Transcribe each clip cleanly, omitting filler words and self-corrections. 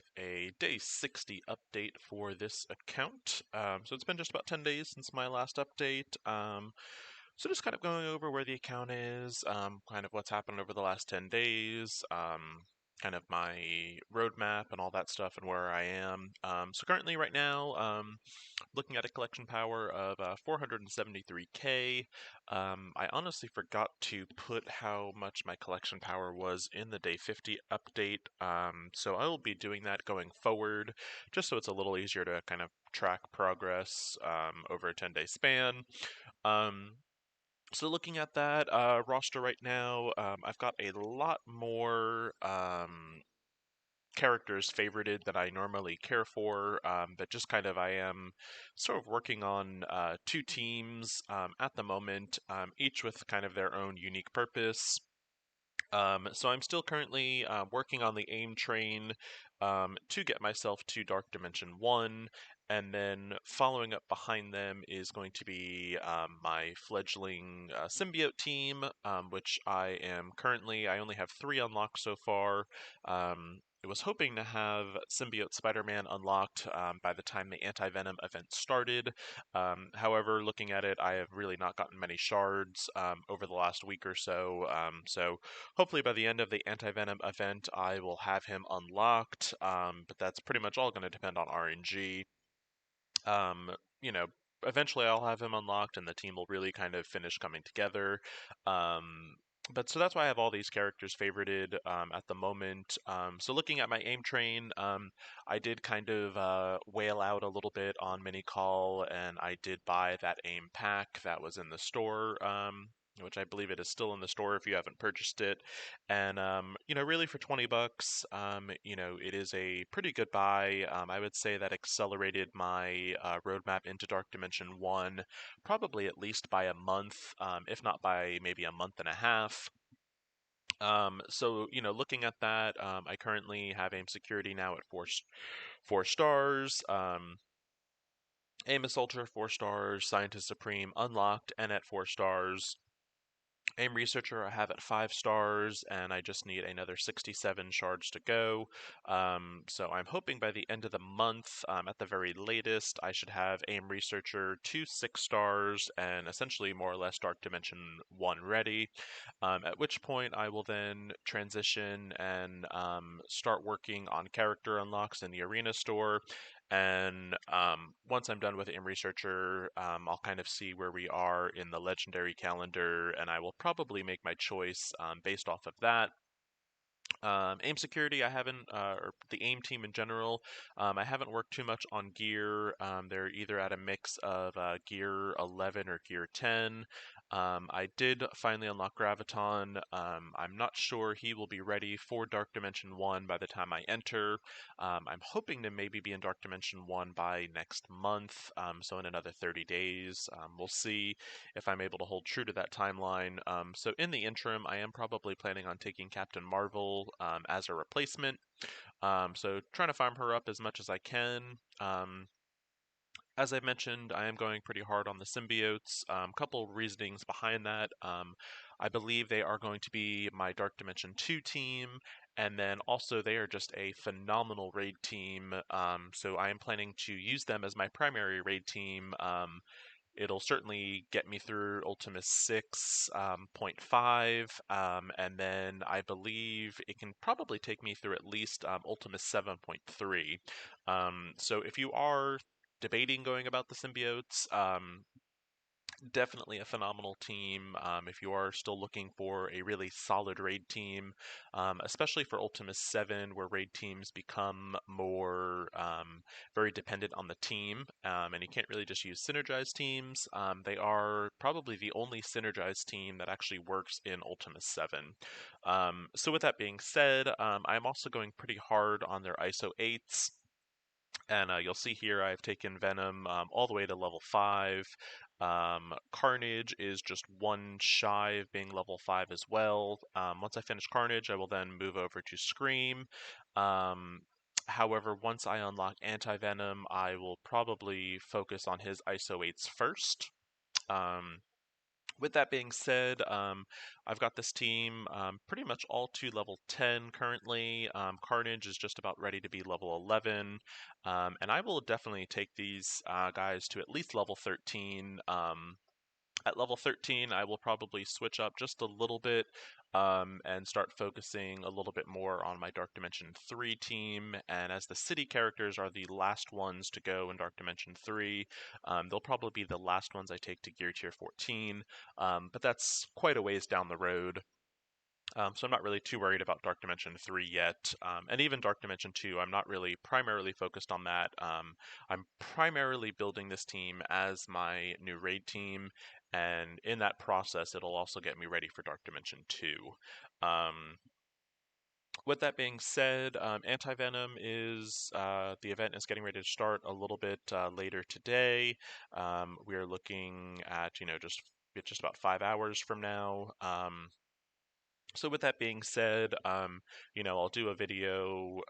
with a day 60 update for this account. So it's been just about 10 days since my last update. So just kind of going over where the account is, kind of what's happened over the last 10 days, kind of my roadmap and all that stuff and where I am. So currently right now, looking at a collection power of 473k. I honestly forgot to put how much my collection power was in the day 50 update, so I will be doing that going forward, just so it's a little easier to kind of track progress over a 10-day span. Um, so looking at that roster right now, I've got a lot more characters favorited that I normally care for, but just kind of I am sort of working on two teams at the moment, each with kind of their own unique purpose. So I'm still currently working on the aim train to get myself to Dark Dimension 1, and then following up behind them is going to be my fledgling symbiote team, which I only have 3 unlocked so far. I was hoping to have Symbiote Spider-Man unlocked by the time the Anti-Venom event started. However, looking at it, I have really not gotten many shards over the last week or so. So hopefully by the end of the Anti-Venom event, I will have him unlocked, but that's pretty much all going to depend on RNG. Um, you know, Eventually I'll have him unlocked and the team will really kind of finish coming together. But so that's why I have all these characters favorited at the moment. So looking at my aim train, I did kind of whale out a little bit on mini call, and I did buy that aim pack that was in the store, which I believe it is still in the store if you haven't purchased it. And really for 20 bucks, it is a pretty good buy. I would say that accelerated my roadmap into Dark Dimension 1 probably at least by a month, if not by maybe a month and a half. Looking at that, I currently have aim security now at 4 stars. Aim assaulter 4 stars, scientist supreme unlocked and at 4 stars. Aim Researcher I have at 5 stars, and I just need another 67 shards to go. So I'm hoping by the end of the month, at the very latest, I should have Aim Researcher to 6 stars and essentially more or less Dark Dimension 1 ready. At which point I will then transition and start working on character unlocks in the Arena store. And once I'm done with Aim Researcher, I'll kind of see where we are in the legendary calendar, and I will probably make my choice based off of that. Aim security, I haven't, or the aim team in general, I haven't worked too much on gear. They're either at a mix of gear 11 or gear 10. I did finally unlock Graviton. I'm not sure he will be ready for Dark Dimension 1 by the time I enter. I'm hoping to maybe be in Dark Dimension 1 by next month, so in another 30 days. We'll see if I'm able to hold true to that timeline. So in the interim, I am probably planning on taking Captain Marvel as a replacement. So trying to farm her up as much as I can. As I mentioned, I am going pretty hard on the symbiotes. Couple reasonings behind that. I believe they are going to be my Dark Dimension 2 team, and then also they are just a phenomenal raid team. So I am planning to use them as my primary raid team. It'll certainly get me through Ultimus 6.5, and then I believe it can probably take me through at least Ultimus 7.3. So if you are debating going about the symbiotes, definitely a phenomenal team. If you are still looking for a really solid raid team, especially for Ultimus 7, where raid teams become more very dependent on the team, and you can't really just use synergized teams. They are probably the only synergized team that actually works in Ultimus 7. So with that being said, I'm also going pretty hard on their ISO 8s. And you'll see here I've taken Venom all the way to level 5. Carnage is just one shy of being level 5 as well. Once I finish Carnage, I will then move over to Scream. Um, However, once I unlock Anti-Venom, I will probably focus on his ISO 8s first. Um, With that being said, I've got this team pretty much all to level 10 currently. Carnage is just about ready to be level 11. And I will definitely take these guys to at least level 13. At level 13, I will probably switch up just a little bit and start focusing a little bit more on my Dark Dimension 3 team. And as the city characters are the last ones to go in Dark Dimension 3, they'll probably be the last ones I take to Gear Tier 14. But that's quite a ways down the road. So I'm not really too worried about Dark Dimension 3 yet. And even Dark Dimension 2, I'm not really primarily focused on that. I'm primarily building this team as my new raid team, and in that process, it'll also get me ready for Dark Dimension 2. Um, with that being said, Anti-Venom is the event is getting ready to start a little bit later today. We are looking at just about 5 hours from now. So with that being said, I'll do a video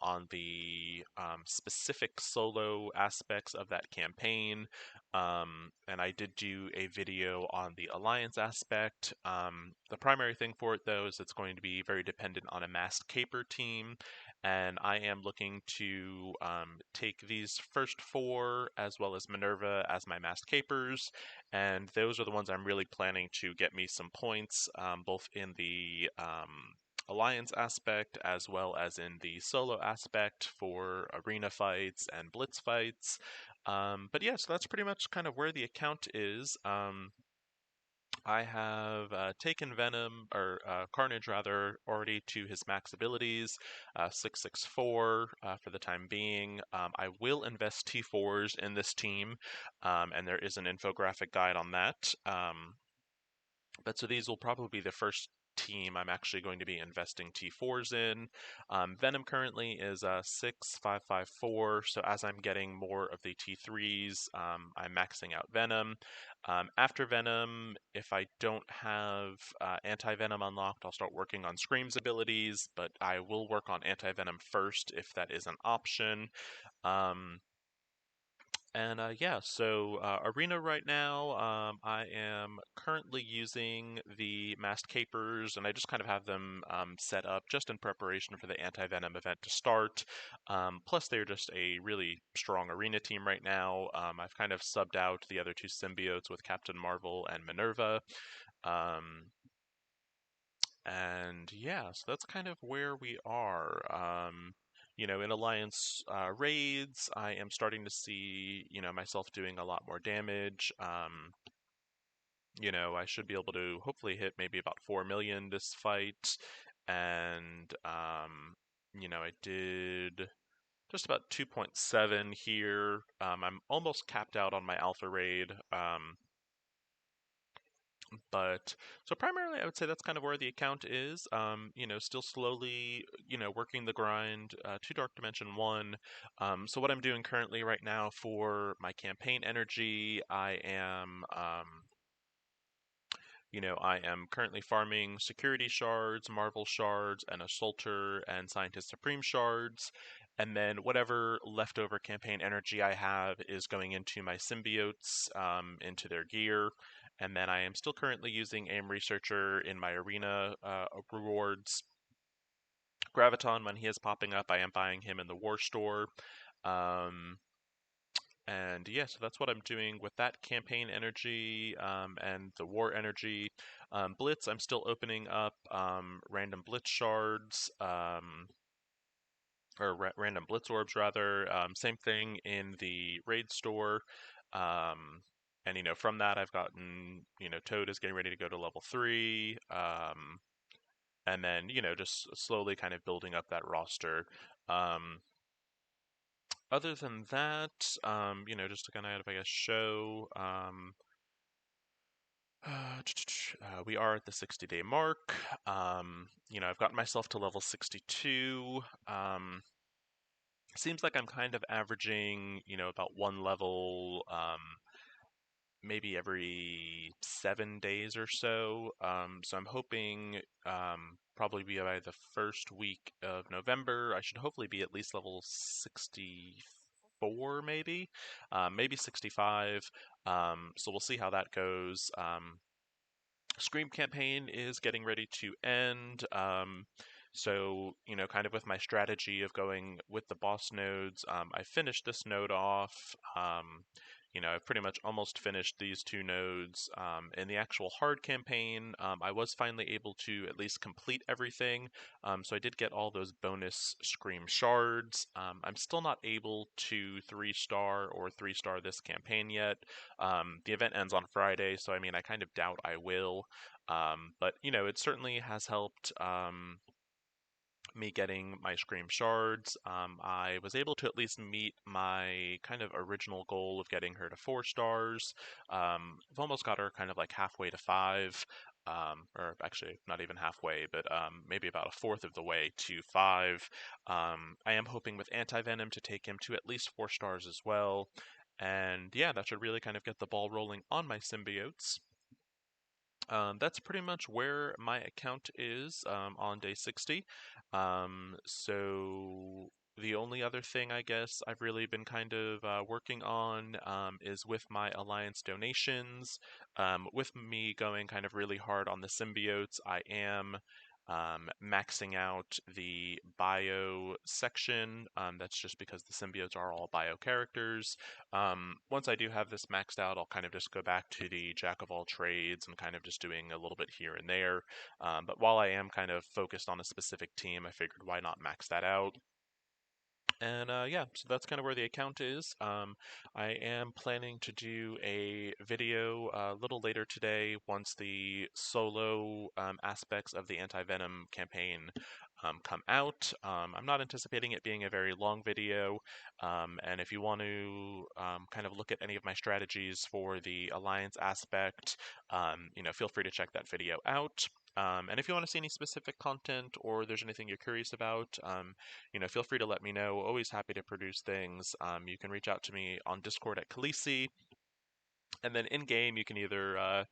on the specific solo aspects of that campaign, and I did do a video on the alliance aspect. The primary thing for it, though, is it's going to be very dependent on a masked caper team, and I am looking to take these first four as well as Minerva as my masked capers, and those are the ones I'm really planning to get me some points, both in the alliance aspect as well as in the solo aspect for arena fights and blitz fights. But yeah, so that's pretty much kind of where the account is. I have taken Venom, or Carnage rather, already to his max abilities, 664 for the time being. I will invest T4s in this team, and there is an infographic guide on that. But so these will probably be the first team I'm actually going to be investing T4s in. Venom currently is 6554, so as I'm getting more of the T3s, I'm maxing out Venom. After Venom, if I don't have Anti-Venom unlocked, I'll start working on Scream's abilities, but I will work on Anti-Venom first if that is an option. Um, and yeah, so Arena right now, I am currently using the Masked Capers, and I just kind of have them set up just in preparation for the Anti-Venom event to start. Plus, they're just a really strong Arena team right now. I've kind of subbed out the other two symbiotes with Captain Marvel and Minerva. Um, and yeah, so that's kind of where we are. In Alliance raids, I am starting to see, myself doing a lot more damage. I should be able to hopefully hit maybe about 4 million this fight. And, I did just about 2.7 here. I'm almost capped out on my alpha raid. But so primarily, I would say that's kind of where the account is. Still slowly, working the grind to Dark Dimension 1. So what I'm doing currently right now for my campaign energy, I am currently farming security shards, Marvel shards, and Assaulter and Scientist Supreme shards. And then whatever leftover campaign energy I have is going into my symbiotes, into their gear. And then I am still currently using AIM Researcher in my arena rewards. Graviton, when he is popping up, I am buying him in the War Store. Um, and yeah, so that's what I'm doing with that campaign energy and the war energy. Blitz, I'm still opening up random Blitz shards, or random Blitz orbs rather. Same thing in the raid store. And from that, I've gotten, Toad is getting ready to go to level 3. And then, just slowly kind of building up that roster. Um, Other than that, just to kind of, I guess, show, we are at the 60-day mark. I've gotten myself to level 62. Seems like I'm kind of averaging, about one level, maybe every 7 days or so. So I'm hoping, probably by the first week of November, I should hopefully be at least level 64, maybe 65. So we'll see how that goes. Scream campaign is getting ready to end. So, kind of with my strategy of going with the boss nodes, I finished this node off. I've pretty much almost finished these two nodes. In the actual hard campaign, I was finally able to at least complete everything. So I did get all those bonus Scream shards. I'm still not able to 3-star or 3-star this campaign yet. The event ends on Friday, so I mean, I kind of doubt I will. But it certainly has helped me getting my Scream shards. I was able to at least meet my kind of original goal of getting her to 4 stars. I've almost got her kind of like halfway to 5. Or actually, not even halfway, but maybe about a fourth of the way to 5. I am hoping with Anti-Venom to take him to at least 4 stars as well. And yeah, that should really kind of get the ball rolling on my symbiotes. That's pretty much where my account is on day 60. So the only other thing I guess I've really been kind of working on is with my Alliance donations. With me going kind of really hard on the symbiotes, I am maxing out the bio section. That's just because the symbiotes are all bio characters. Once I do have this maxed out, I'll kind of just go back to the jack of all trades and kind of just doing a little bit here and there. But while I am kind of focused on a specific team, I figured why not max that out. And yeah, so that's kind of where the account is. I am planning to do a video a little later today once the solo aspects of the Anti-Venom campaign come out. I'm not anticipating it being a very long video, and if you want to kind of look at any of my strategies for the Alliance aspect, feel free to check that video out. And if you want to see any specific content or there's anything you're curious about, feel free to let me know. Always happy to produce things. You can reach out to me on Discord at Khaleesi, and then in game you can either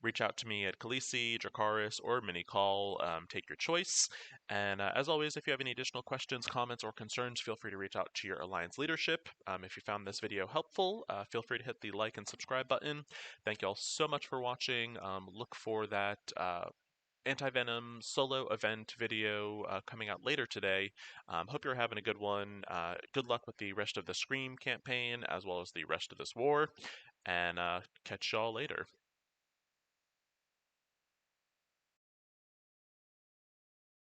reach out to me at Khaleesi, Dracarys, or Minicall. Take your choice. And as always, if you have any additional questions, comments, or concerns, feel free to reach out to your Alliance leadership. If you found this video helpful, feel free to hit the like and subscribe button. Thank you all so much for watching. Look for that Anti-Venom solo event video coming out later today. Hope you're having a good one. Good luck with the rest of the Scream campaign as well as the rest of this war, and catch y'all later.